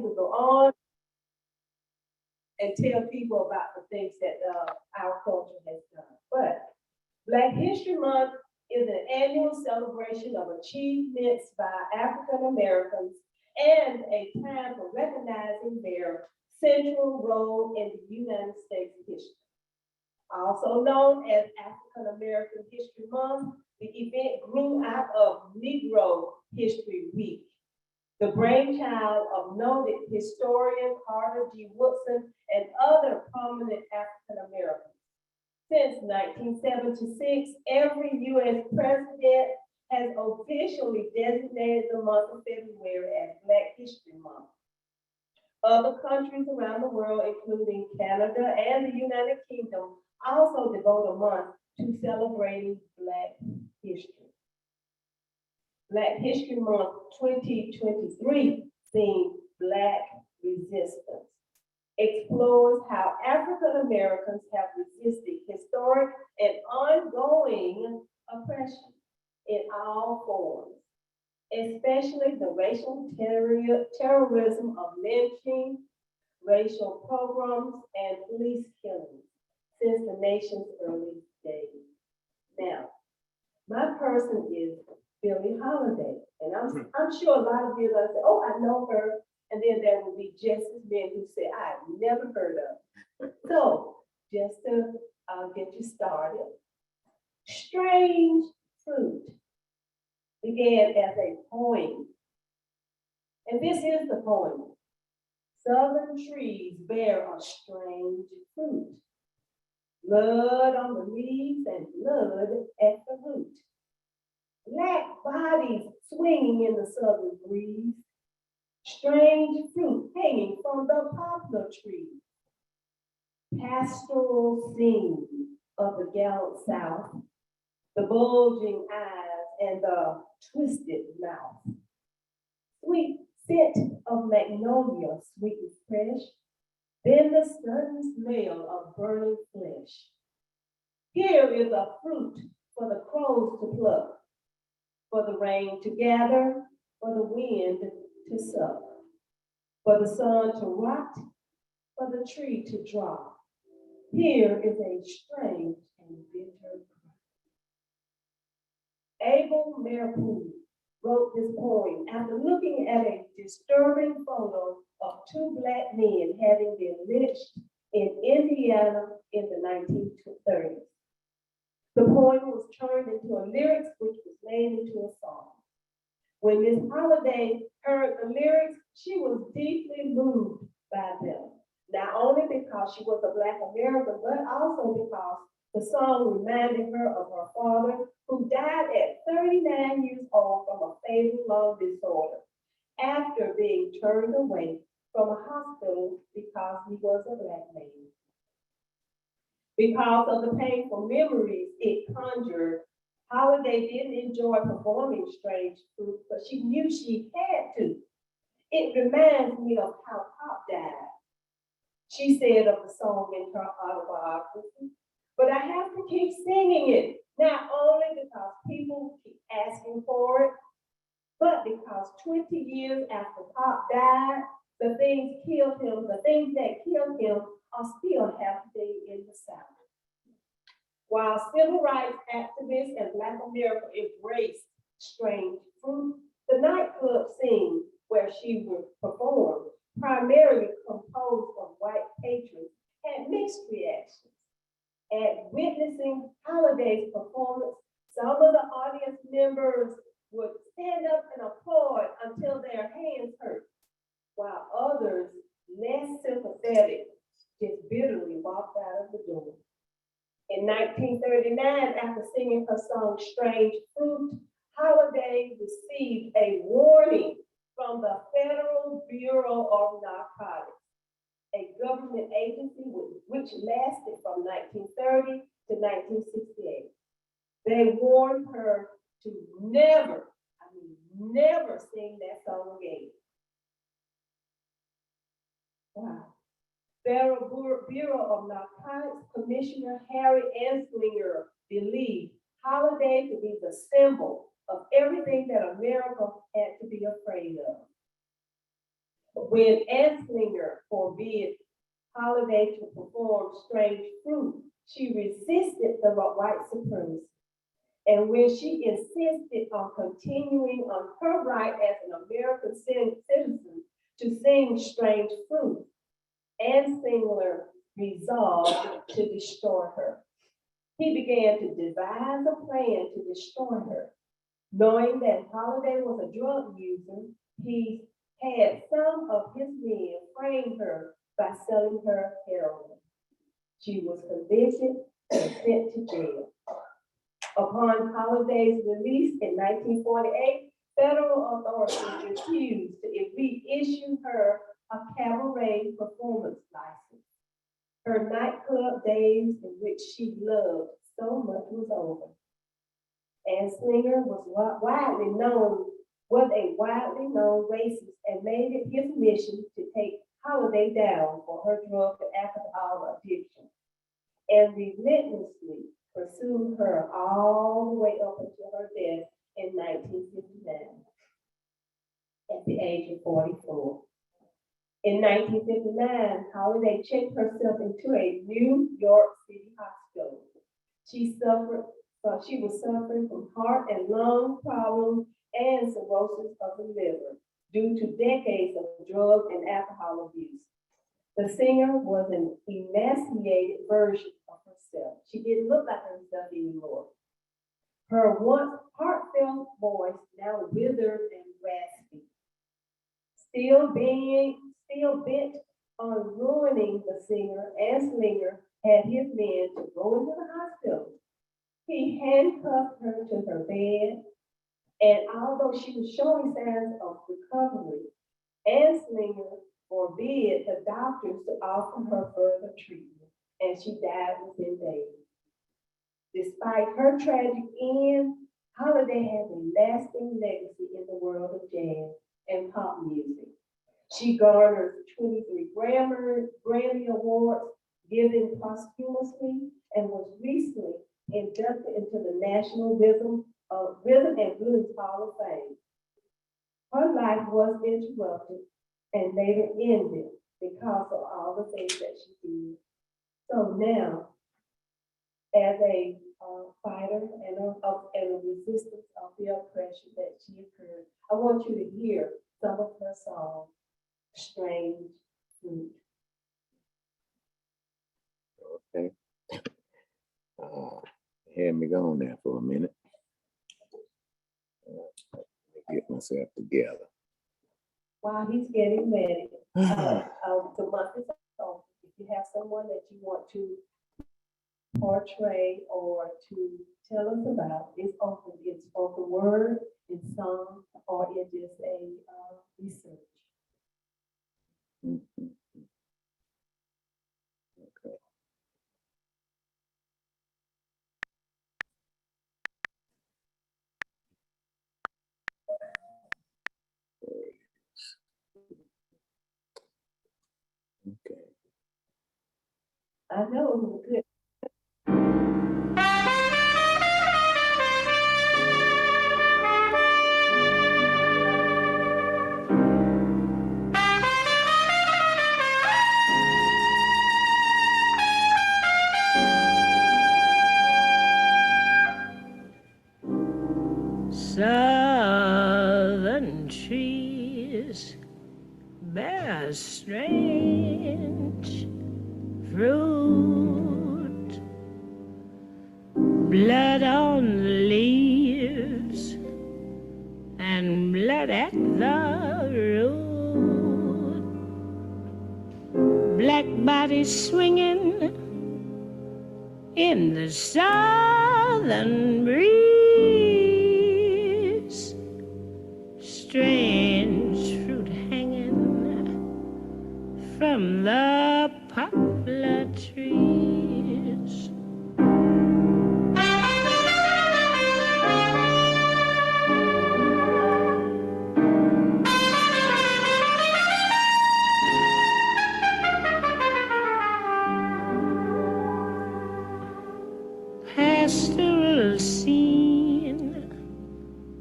could go on and tell people about the things that our culture has done. But Black History Month is an annual celebration of achievements by African Americans and a time for recognizing their central role in the United States history. Also known as African American History Month, the event grew out of Negro History Week, the brainchild of noted historian Carter G. Woodson and other prominent African Americans. Since 1976, every U.S. president has officially designated the month of February as Black History Month. Other countries around the world, including Canada and the United Kingdom, also devote a month to celebrating Black history. Black History Month 2023 theme, Black Resistance, explores how African Americans have resisted historic and ongoing oppression in all forms, especially the racial terrorism of lynching, racial pogroms, and police killings since the nation's early days. Now, my person is Billie Holiday, and I'm sure a lot of you are going to say, oh, I know her, and then there will be just as many who say, I've never heard of her. So, just to get you started, Strange Fruit began as a poem, and this is the poem. Southern trees bear a strange fruit, blood on the leaves and blood at the root. Black bodies swinging in the southern breeze, strange fruit hanging from the poplar tree. Pastoral scene of the gallant South, the bulging eyes and the twisted mouth. Sweet scent of magnolia, sweet and fresh, then the sudden smell of burning flesh. Here is a fruit for the crows to pluck, for the rain to gather, for the wind to suck, for the sun to rot, for the tree to drop. Here is a strange and bitter cry. Abel Merpool wrote this poem after looking at a disturbing photo of two Black men having been lynched in Indiana in the 1930s. The poem was turned into a lyrics which was made into a song. When Miss Holliday heard the lyrics, she was deeply moved by them, not only because she was a Black American, but also because the song reminded her of her father, who died at 39 years old from a fatal lung disorder after being turned away from a hospital because he was a Black man. Because of the painful memories it conjured, Holliday didn't enjoy performing Strange Fruit, but she knew she had to. It reminds me of how Pop died. She said of the song in her autobiography, but I have to keep singing it, not only because people keep asking for it, but because 20 years after Pop died, the things that killed him are still happening in the South. While civil rights activists and Black America embraced Strange Fruit, the nightclub scene where she would perform, primarily composed of white patrons, had mixed reactions. At witnessing Holliday's performance, some of the audience members would stand up and applaud until their hands hurt, while others, less sympathetic, just bitterly walked out of the door. In 1939, after singing her song Strange Fruit, Holliday received a warning from the Federal Bureau of Narcotics, a government agency which lasted from 1930 to 1968. They warned her to never sing that song again. Wow. Federal Bureau of Narcotics Commissioner Harry Anslinger believed Holliday to be the symbol of everything that America had to be afraid of. When Anslinger forbid Holliday to perform strange fruit, she resisted the white supremacy. And when she insisted on continuing on her right as an American citizen to sing strange fruit, Anslinger resolved to destroy her. He began to devise a plan to destroy her. Knowing that Holliday was a drug user, he had some of his men frame her by selling her heroin. She was convicted and sent to jail. Upon Holliday's release in 1948, federal authorities refused to reissue her a cabaret performance license. Her nightclub days, in which she loved so much, was over. Anslinger was a widely known racist and made it his mission to take Holliday down for her drug and alcohol addiction, and relentlessly pursued her all the way up until her death in 1959 at the age of 44. In 1959, Holliday checked herself into a New York City hospital. She was suffering from heart and lung problems and cirrhosis of the liver due to decades of drug and alcohol abuse. The singer was an emaciated version of herself. She didn't look like herself anymore. Her once heartfelt voice now withered and raspy. Still bent on ruining the singer, Anslinger had his men to go into the hospital. He handcuffed her to her bed, and although she was showing signs of recovery, Anslinger forbid the doctors to offer her further treatment, and she died within days. Despite her tragic end, Holliday has a lasting legacy in the world of jazz and pop music. She garnered 23 Grammy Awards given posthumously and was recently inducted into the National Rhythm and Blues Hall of Fame. Her life was interrupted and later ended because of all the things that she did. So now, as a fighter and a resistance of the oppression that she occurred, I want you to hear some of her songs, Strange Fruit. Okay. Had me gone there for a minute. Get myself together. While he's getting ready, the month is over. If you have someone that you want to portray or to tell us about, it's open. It's spoken word, it's song, or it is a research. Mhm. Okay. Okay. I know it was good. Southern trees bear strange fruit, blood on the leaves and blood at the root, black bodies swinging in the southern breeze, strange fruit hanging from the poplar trees. Pastoral scene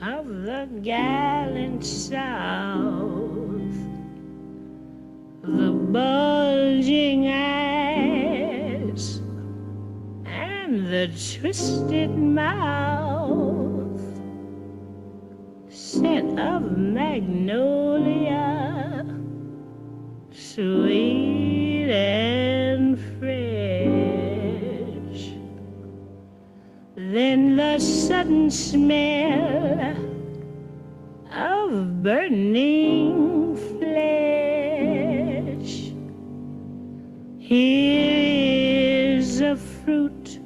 of the gallant South, the twisted mouth, scent of magnolia, sweet and fresh. Then the sudden smell of burning flesh. Here is a fruit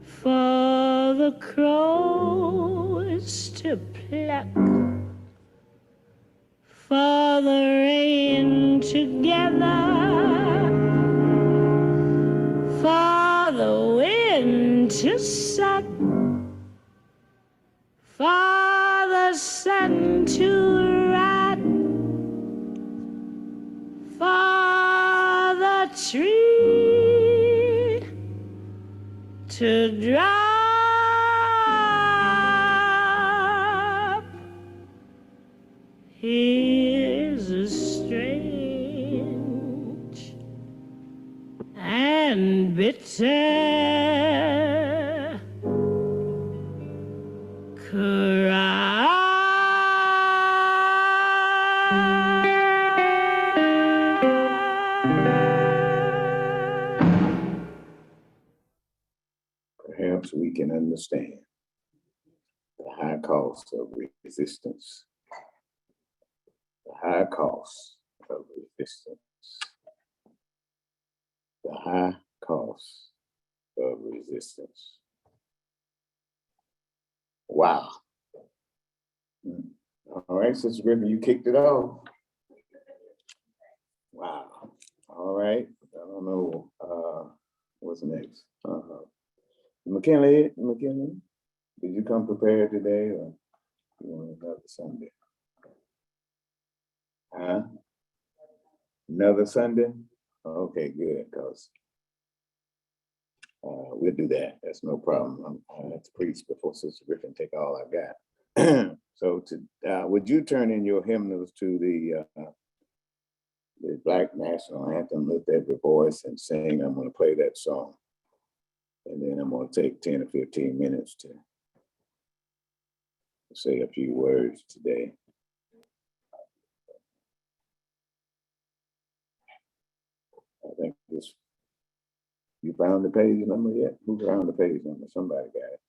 for the crows to pluck, for the rain to gather, for the wind to suck, for the sun to rot, for the tree to drop. Here's a strange and bitter cry. Perhaps we can understand the high cost of resistance. The high cost of resistance. The high cost of resistance. Wow. All right, Sister Griffin, you kicked it off. Wow. All right. I don't know. What's next? McKinley, did you come prepared today, or you want another Sunday? Huh? Another Sunday? Okay, good, because we'll do that. That's no problem. I have to preach before Sister Griffin take all I got. So, would you turn in your hymnals to the Black National Anthem, Lift Every Voice, and sing? I'm going to play that song. And then I'm going to take 10 or 15 minutes to say a few words today. I think this, you found the page number yet? Who found the page number? Somebody got it.